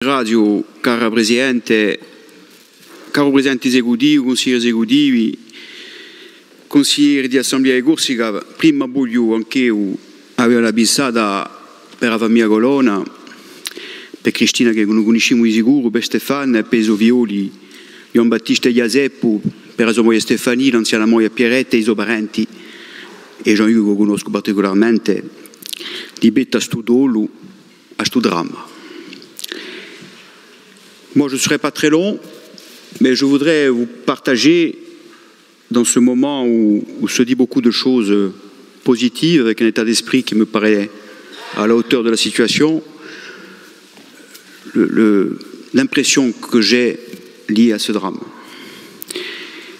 Radio, caro Presidente esecutivo, consiglieri esecutivi, consiglieri di Assemblea di Corsica, prima voglio anche io avere una pensata per la famiglia Colonna, per Cristina che non conosciamo di sicuro, per Stefano, per Sovioli, Gian Battista Iaseppo, per la sua moglie Stefania, l'anziana moglie Pierretta e i suoi parenti, e Jean-Hugo che conosco particolarmente, di betta a sto dolo, a sto dramma. Moi, je ne serai pas très long, mais je voudrais vous partager, dans ce moment où se dit beaucoup de choses positives, avec un état d'esprit qui me paraît à la hauteur de la situation, l'impression que j'ai liée à ce drame.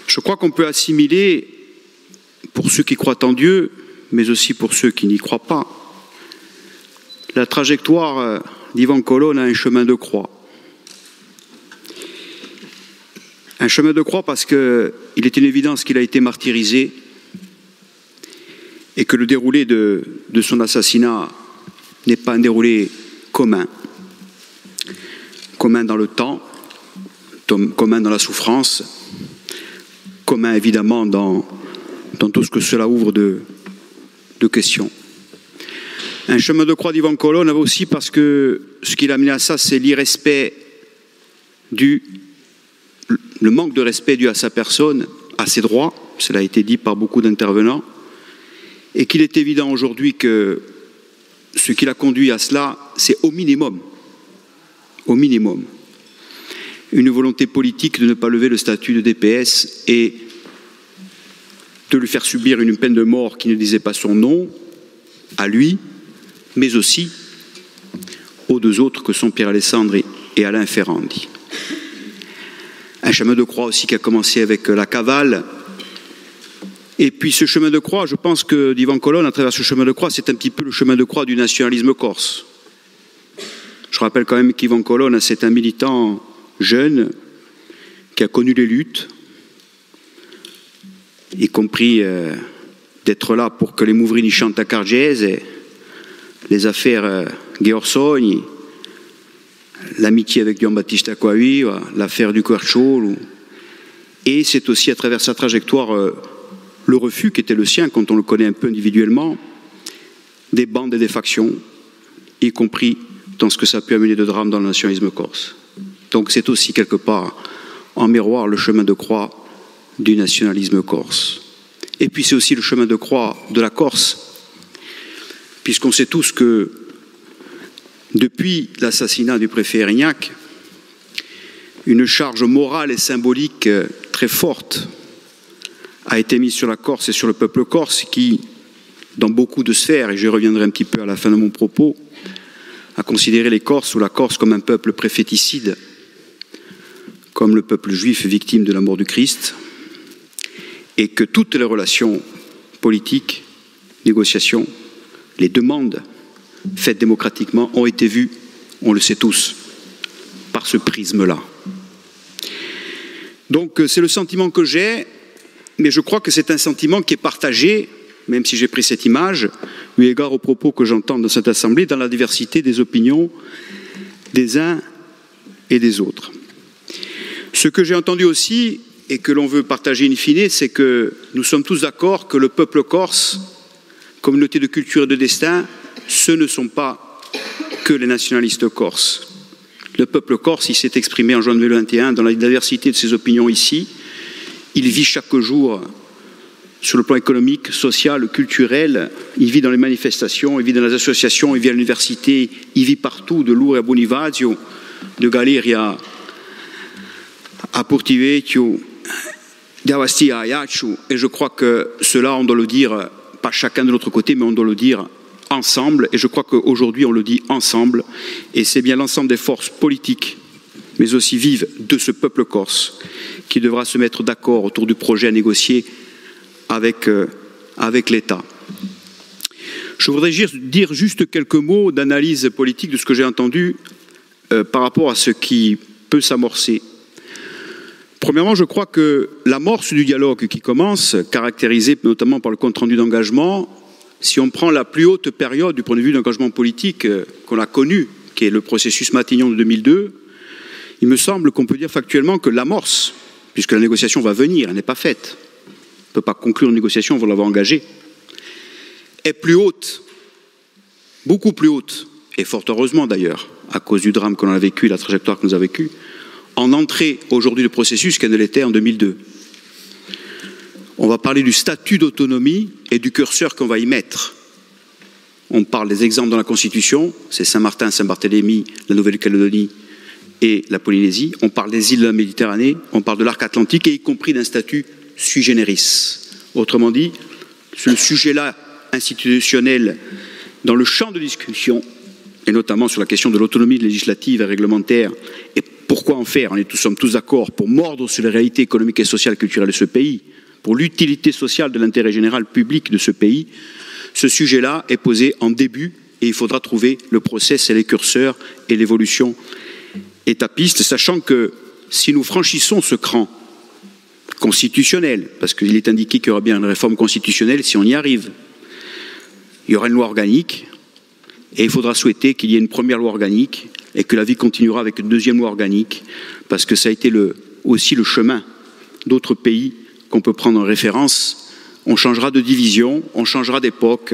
Je crois qu'on peut assimiler, pour ceux qui croient en Dieu, mais aussi pour ceux qui n'y croient pas, la trajectoire d'Ivan Colonna à un chemin de croix. Un chemin de croix parce qu'il est une évidence qu'il a été martyrisé et que le déroulé de son assassinat n'est pas un déroulé commun. Commun dans le temps, commun dans la souffrance, commun évidemment dans tout ce que cela ouvre de questions. Un chemin de croix d'Ivan Colonna aussi parce que ce qui l'a amené à ça, c'est l'irrespect le manque de respect dû à sa personne, à ses droits, cela a été dit par beaucoup d'intervenants, et qu'il est évident aujourd'hui que ce qui l'a conduit à cela, c'est au minimum, une volonté politique de ne pas lever le statut de DPS et de lui faire subir une peine de mort qui ne disait pas son nom, à lui, mais aussi aux deux autres que sont Pierre Alessandre et Alain Ferrandi. Un chemin de croix aussi qui a commencé avec la cavale. Et puis ce chemin de croix, je pense que d'Ivan Colonna, à travers ce chemin de croix, c'est un petit peu le chemin de croix du nationalisme corse. Je rappelle quand même qu'Ivan Colonna, c'est un militant jeune qui a connu les luttes, y compris d'être là pour que les Mouvrini chantent à Cargese, les affaires Gheorsogni, l'amitié avec Gian Battista Coavi, l'affaire du Querciolo, et c'est aussi à travers sa trajectoire le refus qui était le sien, quand on le connaît un peu individuellement, des bandes et des factions, y compris dans ce que ça a pu amener de drame dans le nationalisme corse. Donc c'est aussi quelque part en miroir le chemin de croix du nationalisme corse. Et puis c'est aussi le chemin de croix de la Corse, puisqu'on sait tous que depuis l'assassinat du préfet Erignac, une charge morale et symbolique très forte a été mise sur la Corse et sur le peuple corse qui, dans beaucoup de sphères, et j'y reviendrai un petit peu à la fin de mon propos, a considéré les Corses ou la Corse comme un peuple préféticide, comme le peuple juif victime de la mort du Christ, et que toutes les relations politiques, négociations, les demandes faites démocratiquement ont été vues, on le sait tous, par ce prisme-là. Donc c'est le sentiment que j'ai, mais je crois que c'est un sentiment qui est partagé, même si j'ai pris cette image, eu égard aux propos que j'entends dans cette Assemblée, dans la diversité des opinions des uns et des autres. Ce que j'ai entendu aussi, et que l'on veut partager in fine, c'est que nous sommes tous d'accord que le peuple corse, communauté de culture et de destin, ce ne sont pas que les nationalistes corses. Le peuple corse, il s'est exprimé en juin 2021 dans la diversité de ses opinions ici. Il vit chaque jour sur le plan économique, social, culturel. Il vit dans les manifestations, il vit dans les associations, il vit à l'université, il vit partout, de Lourdes à Bonifacio, de Galeria à Portivecchio, d'Avastia à Ajaccio. Et je crois que cela, on doit le dire, pas chacun de notre côté, mais on doit le dire ensemble, et je crois qu'aujourd'hui on le dit ensemble, et c'est bien l'ensemble des forces politiques, mais aussi vives de ce peuple corse, qui devra se mettre d'accord autour du projet à négocier avec l'État. Je voudrais dire juste quelques mots d'analyse politique de ce que j'ai entendu par rapport à ce qui peut s'amorcer. Premièrement, je crois que l'amorce du dialogue qui commence, caractérisé notamment par le compte-rendu d'engagement, si on prend la plus haute période du point de vue d'engagement politique qu'on a connu, qui est le processus Matignon de 2002, il me semble qu'on peut dire factuellement que l'amorce, puisque la négociation va venir, elle n'est pas faite, on ne peut pas conclure une négociation avant l'avoir engagée, est plus haute, beaucoup plus haute, et fort heureusement d'ailleurs, à cause du drame qu'on a vécu et la trajectoire que nous avons vécue, en entrée aujourd'hui du processus qu'elle ne l'était en 2002. On va parler du statut d'autonomie et du curseur qu'on va y mettre. On parle des exemples dans la Constitution, c'est Saint-Martin, Saint-Barthélemy, la Nouvelle-Calédonie et la Polynésie. On parle des îles de la Méditerranée, on parle de l'arc atlantique, et y compris d'un statut sui generis. Autrement dit, ce sujet-là institutionnel dans le champ de discussion, et notamment sur la question de l'autonomie législative et réglementaire, et pourquoi en faire, nous sommes tous d'accord, pour mordre sur les réalités économiques et sociales et culturelles de ce pays, pour l'utilité sociale de l'intérêt général public de ce pays, ce sujet-là est posé en début et il faudra trouver le process et les curseurs et l'évolution étapiste, sachant que si nous franchissons ce cran constitutionnel, parce qu'il est indiqué qu'il y aura bien une réforme constitutionnelle, si on y arrive, il y aura une loi organique et il faudra souhaiter qu'il y ait une première loi organique et que la vie continuera avec une deuxième loi organique, parce que ça a été aussi le chemin d'autres pays qu'on peut prendre en référence. On changera de division, on changera d'époque,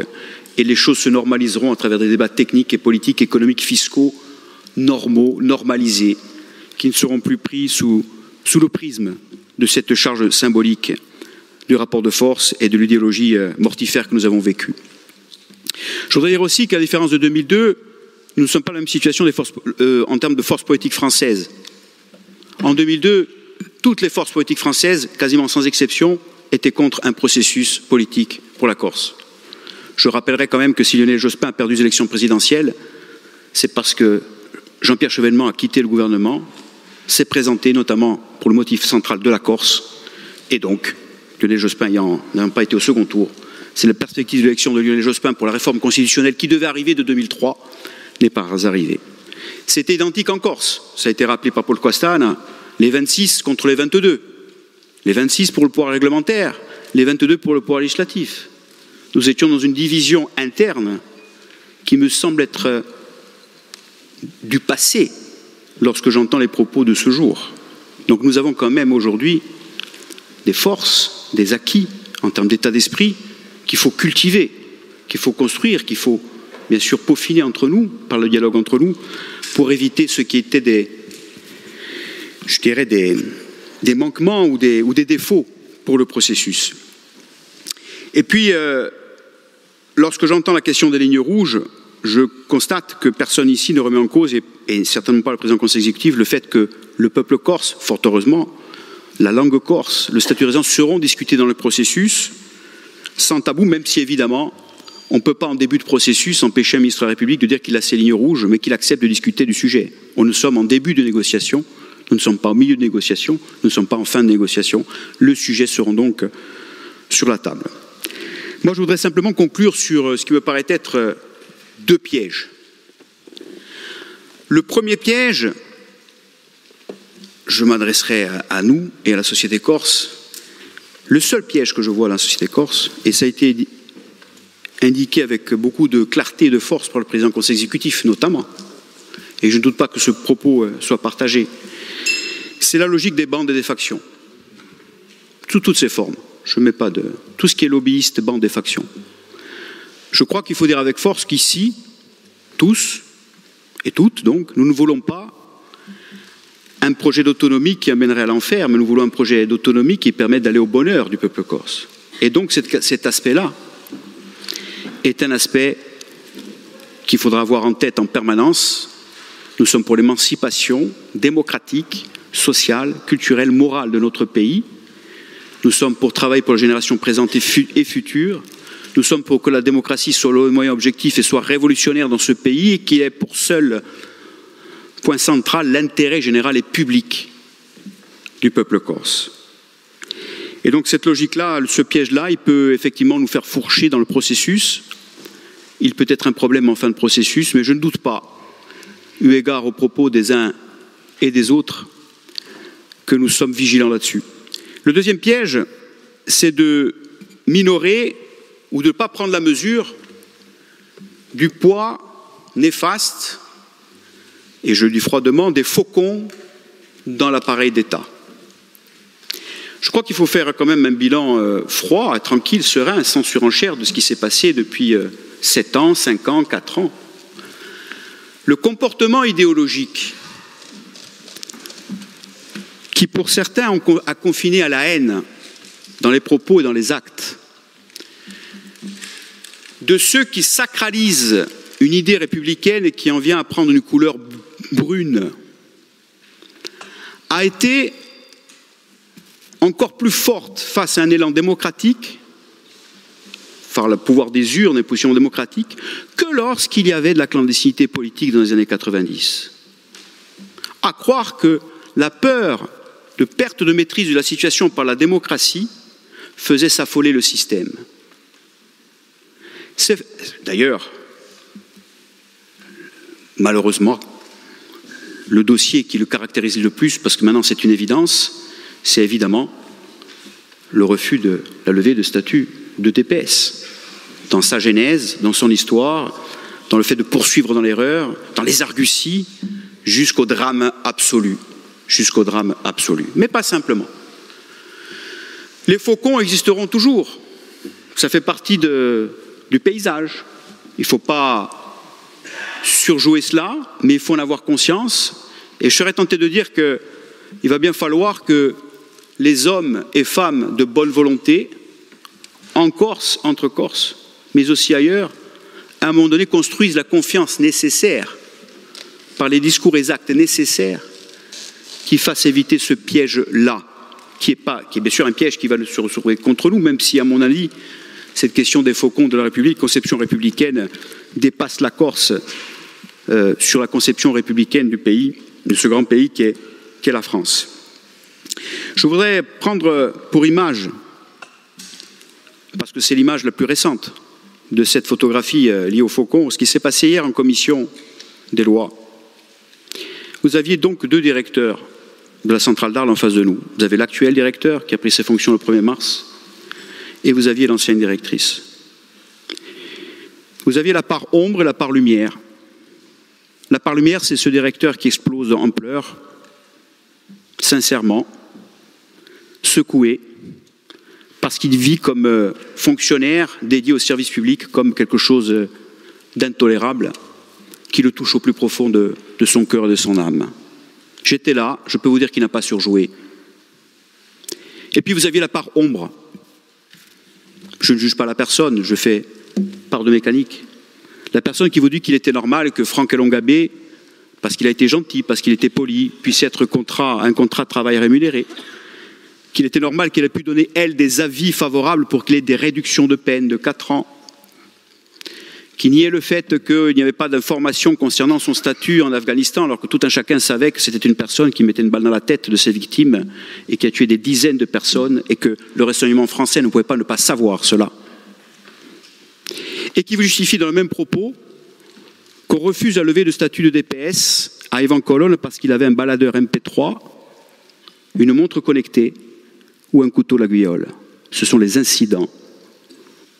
et les choses se normaliseront à travers des débats techniques et politiques, économiques, fiscaux, normaux, normalisés, qui ne seront plus pris sous le prisme de cette charge symbolique du rapport de force et de l'idéologie mortifère que nous avons vécue. Je voudrais dire aussi qu'à la différence de 2002, nous ne sommes pas dans la même situation en termes de forces politiques françaises. En 2002, toutes les forces politiques françaises, quasiment sans exception, étaient contre un processus politique pour la Corse. Je rappellerai quand même que si Lionel Jospin a perdu les élections présidentielles, c'est parce que Jean-Pierre Chevènement a quitté le gouvernement, s'est présenté notamment pour le motif central de la Corse, et donc Lionel Jospin n'ayant pas été au second tour, c'est la perspective de l'élection de Lionel Jospin pour la réforme constitutionnelle qui devait arriver de 2003, n'est pas arrivée. C'était identique en Corse, ça a été rappelé par Paul Quastane, les 26 contre les 22. Les 26 pour le pouvoir réglementaire, les 22 pour le pouvoir législatif. Nous étions dans une division interne qui me semble être du passé lorsque j'entends les propos de ce jour. Donc nous avons quand même aujourd'hui des forces, des acquis en termes d'état d'esprit qu'il faut cultiver, qu'il faut construire, qu'il faut bien sûr peaufiner entre nous, par le dialogue entre nous, pour éviter ce qui était des manquements ou des défauts pour le processus. Et puis, lorsque j'entends la question des lignes rouges, je constate que personne ici ne remet en cause, et certainement pas le président du Conseil exécutif, le fait que le peuple corse, fort heureusement, la langue corse, le statut de résidence seront discutés dans le processus, sans tabou, même si évidemment, on ne peut pas en début de processus empêcher un ministre de la République de dire qu'il a ses lignes rouges, mais qu'il accepte de discuter du sujet. Nous sommes en début de négociation. Nous ne sommes pas au milieu de négociation, nous ne sommes pas en fin de négociation. Le sujet sera donc sur la table. Moi, je voudrais simplement conclure sur ce qui me paraît être deux pièges. Le premier piège, je m'adresserai à nous et à la société corse. Le seul piège que je vois dans la société corse, et ça a été indiqué avec beaucoup de clarté et de force par le président du Conseil exécutif notamment, et je ne doute pas que ce propos soit partagé, c'est la logique des bandes et des factions, sous toutes ses formes. Je ne mets pas de... Tout ce qui est lobbyiste, bandes et factions. Je crois qu'il faut dire avec force qu'ici, tous et toutes, donc, nous ne voulons pas un projet d'autonomie qui amènerait à l'enfer, mais nous voulons un projet d'autonomie qui permet d'aller au bonheur du peuple corse. Et donc cet aspect-là est un aspect qu'il faudra avoir en tête en permanence. Nous sommes pour l'émancipation démocratique, sociale, culturelle, morale de notre pays. Nous sommes pour travailler pour la génération présente et future. Nous sommes pour que la démocratie soit le moyen objectif et soit révolutionnaire dans ce pays et qu'il ait pour seul point central l'intérêt général et public du peuple corse. Et donc cette logique-là, ce piège-là, il peut effectivement nous faire fourcher dans le processus. Il peut être un problème en fin de processus, mais je ne doute pas, eu égard aux propos des uns et des autres, que nous sommes vigilants là-dessus. Le deuxième piège, c'est de minorer ou de ne pas prendre la mesure du poids néfaste et je le dis froidement, des faucons dans l'appareil d'État. Je crois qu'il faut faire quand même un bilan froid, tranquille, serein, sans surenchère de ce qui s'est passé depuis 7 ans, 5 ans, 4 ans. Le comportement idéologique qui, pour certains, a confiné à la haine dans les propos et dans les actes, de ceux qui sacralisent une idée républicaine et qui en vient à prendre une couleur brune, a été encore plus forte face à un élan démocratique, par le pouvoir des urnes et positions démocratiques, que lorsqu'il y avait de la clandestinité politique dans les années 90. À croire que la peur de perte de maîtrise de la situation par la démocratie faisait s'affoler le système. D'ailleurs, malheureusement, le dossier qui le caractérise le plus, parce que maintenant c'est une évidence, c'est évidemment le refus de la levée de statut de DPS. Dans sa genèse, dans son histoire, dans le fait de poursuivre dans l'erreur, dans les arguties, jusqu'au drame absolu. Jusqu'au drame absolu. Mais pas simplement. Les faucons existeront toujours. Ça fait partie du paysage. Il ne faut pas surjouer cela, mais il faut en avoir conscience. Et je serais tenté de dire qu'il va bien falloir que les hommes et femmes de bonne volonté, en Corse, entre Corse, mais aussi ailleurs, à un moment donné construisent la confiance nécessaire, par les discours et les actes nécessaires, qui fassent éviter ce piège-là, qui est bien sûr un piège qui va se retrouver contre nous, même si, à mon avis, cette question des faucons de la République, conception républicaine, dépasse la Corse sur la conception républicaine du pays, de ce grand pays qu'est la France. Je voudrais prendre pour image, parce que c'est l'image la plus récente de cette photographie liée aux faucons, ce qui s'est passé hier en commission des lois. Vous aviez donc 2 directeurs de la centrale d'Arles en face de nous. Vous avez l'actuel directeur qui a pris ses fonctions le 1er mars et vous aviez l'ancienne directrice. Vous aviez la part ombre et la part lumière. La part lumière, c'est ce directeur qui explose en pleurs, sincèrement, secoué, parce qu'il vit comme fonctionnaire dédié au service public comme quelque chose d'intolérable qui le touche au plus profond de son cœur et de son âme. J'étais là, je peux vous dire qu'il n'a pas surjoué. Et puis vous aviez la part ombre. Je ne juge pas la personne, je fais part de mécanique. La personne qui vous dit qu'il était normal que Franck Elongabé, parce qu'il a été gentil, parce qu'il était poli, puisse être un contrat de travail rémunéré. Qu'il était normal qu'elle ait pu donner, elle, des avis favorables pour qu'il y ait des réductions de peine de 4 ans. Qu'il niait le fait qu'il n'y avait pas d'informations concernant son statut en Afghanistan, alors que tout un chacun savait que c'était une personne qui mettait une balle dans la tête de ses victimes et qui a tué des dizaines de personnes et que le renseignement français ne pouvait pas ne pas savoir cela. Et qui vous justifie dans le même propos qu'on refuse la levée de statut de DPS à Yvan Colonne parce qu'il avait un baladeur MP3, une montre connectée ou un couteau à la guillole. Ce sont les incidents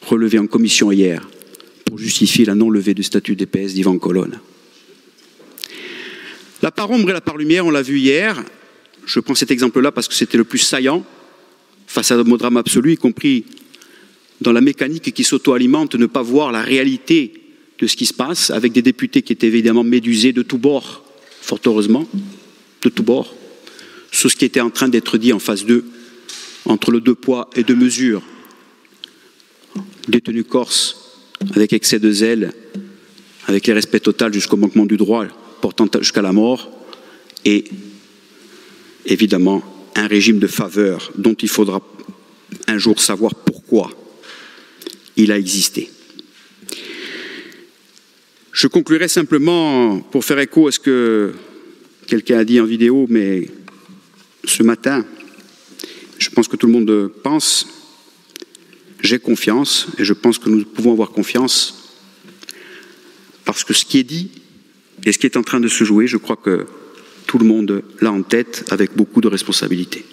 relevés en commission hier pour justifier la non-levée du statut DPS d'Yvan Colonne. La part ombre et la part lumière, on l'a vu hier. Je prends cet exemple-là parce que c'était le plus saillant face à un drame absolu, y compris dans la mécanique qui s'auto-alimente, ne pas voir la réalité de ce qui se passe, avec des députés qui étaient évidemment médusés de tous bords, fort heureusement, de tous bords, sur ce qui était en train d'être dit en phase 2, entre le 2 poids et 2 mesures. Détenu corse, avec excès de zèle, avec l'irrespect total jusqu'au manquement du droit, portant jusqu'à la mort, et évidemment un régime de faveur dont il faudra un jour savoir pourquoi il a existé. Je conclurai simplement pour faire écho à ce que quelqu'un a dit en vidéo, mais ce matin, je pense que tout le monde pense, j'ai confiance, et je pense que nous pouvons avoir confiance, parce que ce qui est dit et ce qui est en train de se jouer, je crois que tout le monde l'a en tête avec beaucoup de responsabilité.